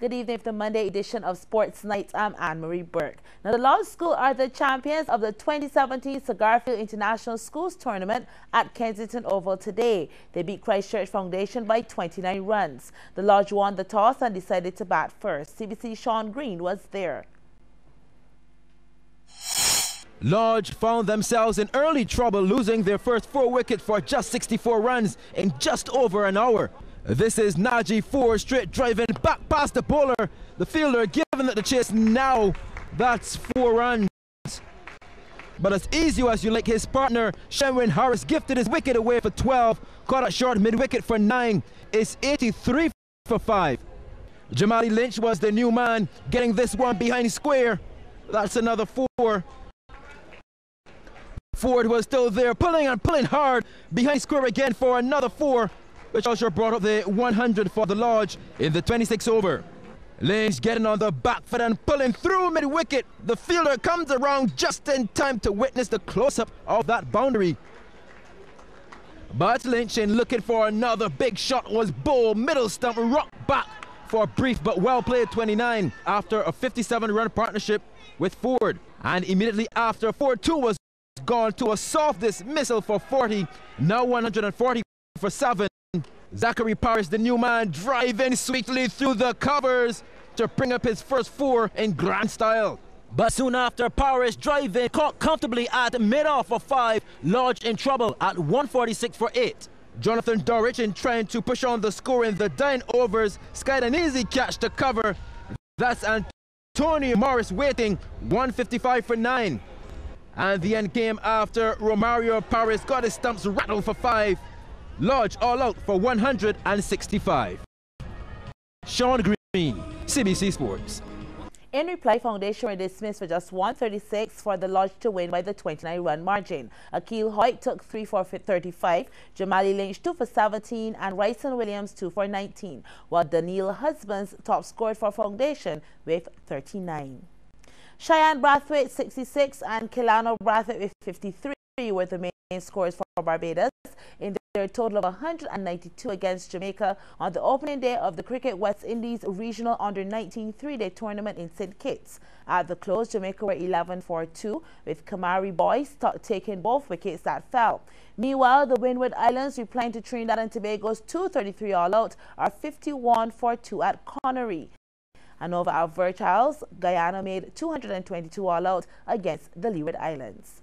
Good evening for the Monday edition of Sports Night. I'm Anne-Marie Burke. Now, the Law School are the champions of the 2017 Garfield International Schools Tournament at Kensington Oval today. They beat Christchurch Foundation by 29 runs. The Lodge won the toss and decided to bat first. CBC's Sean Green was there. Lodge found themselves in early trouble, losing their first 4 wickets for just 64 runs in just over an hour. This is Naji Ford straight driving back past the bowler. The fielder giving it the chase now. That's 4 runs. But as easy as you like, his partner Shenwin Harris gifted his wicket away for 12. Caught it short mid-wicket for 9. It's 83 for 5. Jamali Lynch was the new man, getting this one behind square. That's another 4. Ford was still there, pulling and pulling hard behind square again for another 4, which also brought up the 100 for the Lodge in the 26th over. Lynch getting on the back foot and pulling through mid-wicket. The fielder comes around just in time to witness the close-up of that boundary. But Lynch, in looking for another big shot, was bowled middle stump, rocked back for a brief but well-played 29 after a 57-run partnership with Ford. And immediately after, Ford too was gone to a soft dismissal for 40, now 140 for 7. Zachary Parrish, the new man, driving sweetly through the covers to bring up his first 4 in grand style. But soon after, Parrish driving caught comfortably at mid-off for 5, Lodge in trouble at 146 for 8. Jonathan Dorridge, in trying to push on the score in the dying overs, skied an easy catch to cover. That's Antonio Morris waiting, 155 for 9. And the end came after Romario Paris got his stumps rattled for 5. Lodge all out for 165. Sean Green, CBC Sports. In reply, Foundation were dismissed for just 136 for the Lodge to win by the 29-run margin. Akil Hoyt took 3 for 35, Jamali Lynch 2 for 17, and Ryson Williams 2 for 19, while Daniel Husbands top scored for Foundation with 39. Cheyenne Brathwaite 66 and Kelano Brathwaite with 53 were the main scores for Barbados in their total of 192 against Jamaica on the opening day of the Cricket West Indies Regional Under-19 3-day tournament in St. Kitts. At the close, Jamaica were 11 for 2, with Kamari Boyce taking both wickets that fell. Meanwhile, the Windward Islands replying to Trinidad and Tobago's 233 all-out are 51 for 2 at Connery. And over at Virtuals, Guyana made 222 all-out against the Leeward Islands.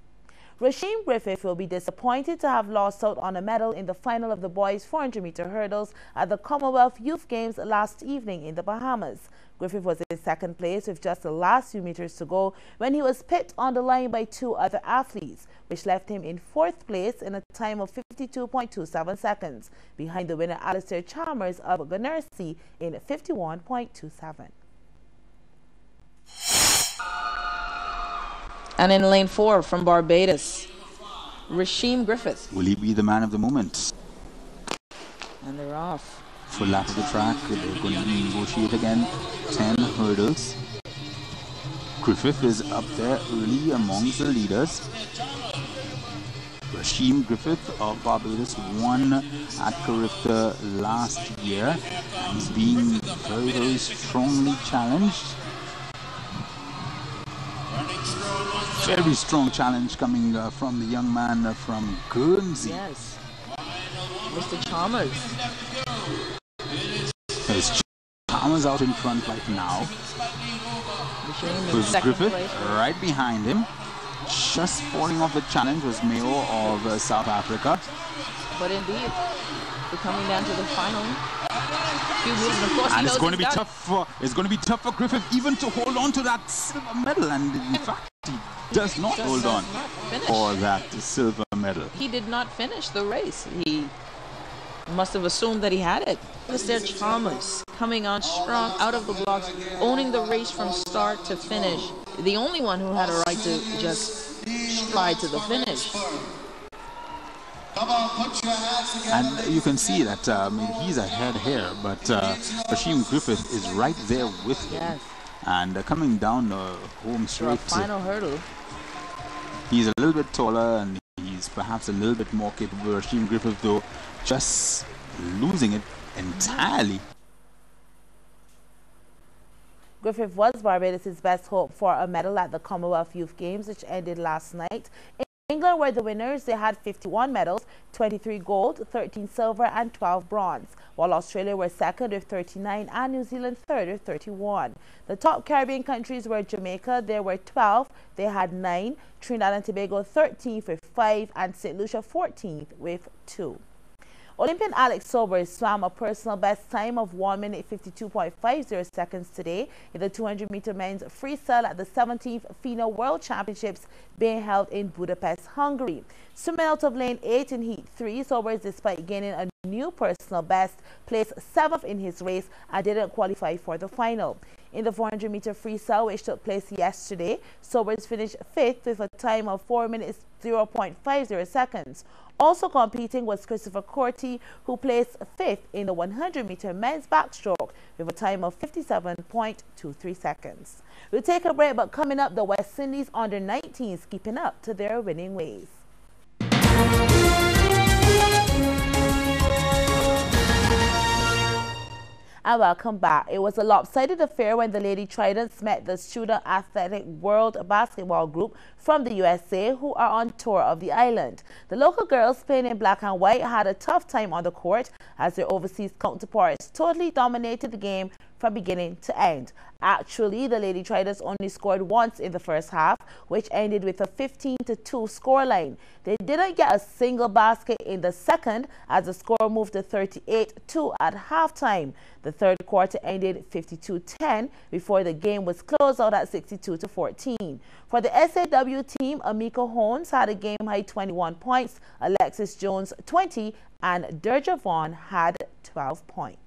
Rasheem Griffith will be disappointed to have lost out on a medal in the final of the boys' 400-meter hurdles at the Commonwealth Youth Games last evening in the Bahamas. Griffith was in second place with just the last few meters to go when he was pipped on the line by 2 other athletes, which left him in 4th place in a time of 52.27 seconds, behind the winner Alistair Chalmers of Guernsey in 51.27. And in lane 4 from Barbados, Rasheem Griffith. Will he be the man of the moment? And they're off. Full lap of the track, they're going to negotiate again. 10 hurdles. Griffith is up there early amongst the leaders. Rasheem Griffith of Barbados won at Carifta last year. And he's being very, very strongly challenged. Very strong challenge coming from the young man from Guernsey. Yes. Mr. Chalmers. There's Chalmers out in front right now. With Griffith right behind him. Just falling off the challenge was Mayo of South Africa. But indeed, we're coming down to the final. Few moves, and of course, and it's going to be tough for Griffith even to hold on to that silver medal, and in fact he does not hold on for that silver medal. He did not finish the race. He must have assumed that he had it. Alistair Chalmers coming on strong out of the blocks, owning the race from start to finish. The only one who had a right to just slide to the finish. And you can see that he's ahead here, but Rasheem Griffith is right there with him. Yes. And coming down the home straight. Final hurdle. He's a little bit taller and he's perhaps a little bit more capable. Rasheem Griffith, though, just losing it entirely. Griffith was Barbados' best hope for a medal at the Commonwealth Youth Games, which ended last night. England were the winners. They had 51 medals, 23 gold, 13 silver and 12 bronze, while Australia were second with 39 and New Zealand third with 31. The top Caribbean countries were Jamaica. There were 12. They had 9. Trinidad and Tobago 13th with 5 and St. Lucia 14th with 2. Olympian Alex Sobers swam a personal best time of 1 minute 52.50 seconds today in the 200-meter men's freestyle at the 17th FINA World Championships being held in Budapest, Hungary. Swimming out of lane 8 in heat 3, Sobers, despite gaining a new personal best, placed 7th in his race and didn't qualify for the final. In the 400-meter freestyle, which took place yesterday, Sobers finished 5th with a time of 4 minutes 0.50 seconds. Also competing was Christopher Corti, who placed 5th in the 100-meter men's backstroke with a time of 57.23 seconds. We'll take a break, but coming up, the West Indies under-19s keeping up to their winning ways. And welcome back. It was a lopsided affair when the Lady Tridents met the Student Athletic World Basketball Group from the USA, who are on tour of the island. The local girls, playing in black and white, had a tough time on the court as their overseas counterparts totally dominated the game from beginning to end. Actually, the Lady Tridents only scored once in the first half, which ended with a 15-2 scoreline. They didn't get a single basket in the second as the score moved to 38-2 at halftime. The third quarter ended 52-10 before the game was closed out at 62-14. For the SAW team, Amika Holmes had a game-high 21 points, Alexis Jones 20, and Derja Vaughn had 12 points.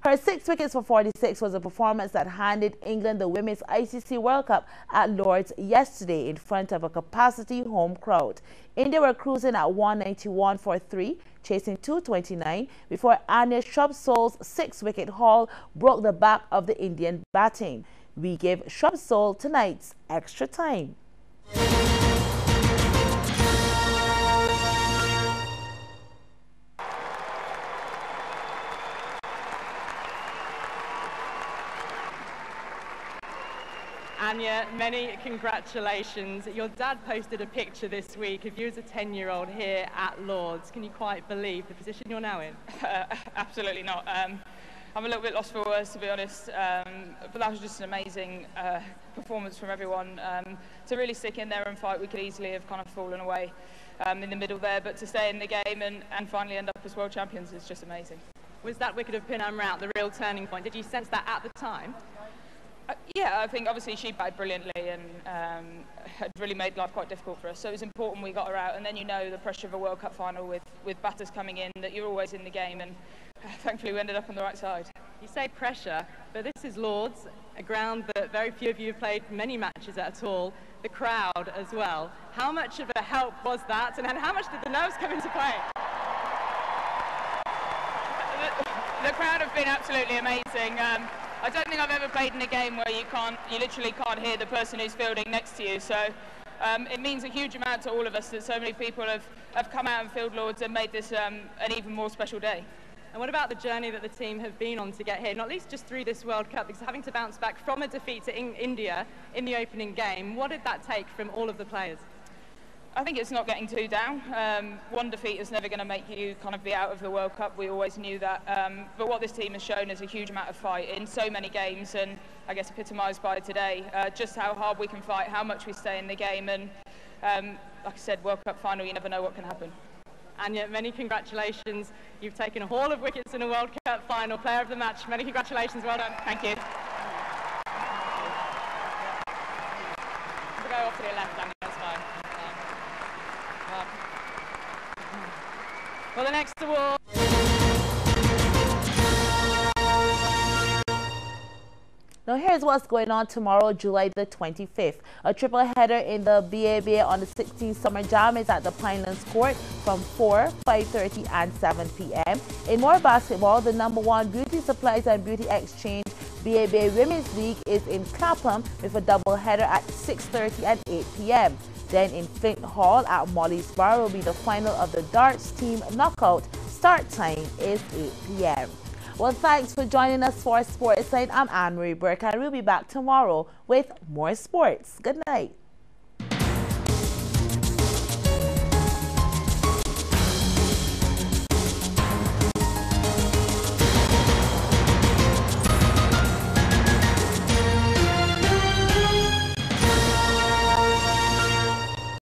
Her 6 wickets for 46 was a performance that handed England the Women's ICC World Cup at Lord's yesterday in front of a capacity home crowd. India were cruising at 191 for 3, chasing 229, before Anya Shrubsole's 6-wicket haul broke the back of the Indian batting. We give Shrubsole tonight's extra time. Anya, many congratulations. Your dad posted a picture this week of you as a 10-year-old here at Lord's. Can you quite believe the position you're now in? Absolutely not. I'm a little bit lost for words, to be honest, but that was just an amazing performance from everyone. To really stick in there and fight, we could easily have kind of fallen away in the middle there, but to stay in the game and finally end up as world champions is just amazing. Was that wicket of Pinham Rout the real turning point? Did you sense that at the time? Yeah, I think obviously she batted brilliantly and had really made life quite difficult for us. So it was important we got her out, and then you know the pressure of a World Cup final with batters coming in, that you're always in the game, and thankfully we ended up on the right side. You say pressure, but this is Lord's, a ground that very few of you have played many matches at all. The crowd as well. How much of a help was that, and how much did the nerves come into play? The crowd have been absolutely amazing. I don't think I've ever played in a game where you literally can't hear the person who's fielding next to you. So it means a huge amount to all of us that so many people have come out and filled Lord's and made this an even more special day. And what about the journey that the team have been on to get here, not least just through this World Cup, because having to bounce back from a defeat to India in the opening game, what did that take from all of the players? I think it's not getting too down. One defeat is never going to make you kind of be out of the World Cup. We always knew that. But what this team has shown is a huge amount of fight in so many games, and I guess epitomised by today, just how hard we can fight, how much we stay in the game, and like I said, World Cup final, you never know what can happen. Anya, many congratulations. You've taken a haul of wickets in a World Cup final. Player of the match. Many congratulations. Well done. Thank you. Go off to your left, Anya. That's fine. Well, the next award. Now here's what's going on tomorrow, July the 25th. A triple header in the BABA on the 16th Summer Jam is at the Pinelands Court from 4, 5:30 and 7 p.m. In more basketball, the #1 Beauty Supplies and Beauty Exchange BABA Women's League is in Clapham with a double header at 6:30 and 8 p.m. Then in Flint Hall at Molly's Bar will be the final of the darts team knockout. Start time is 8 p.m. Well, thanks for joining us for Sports Night. I'm Anne-Marie Burke, and we'll be back tomorrow with more sports. Good night.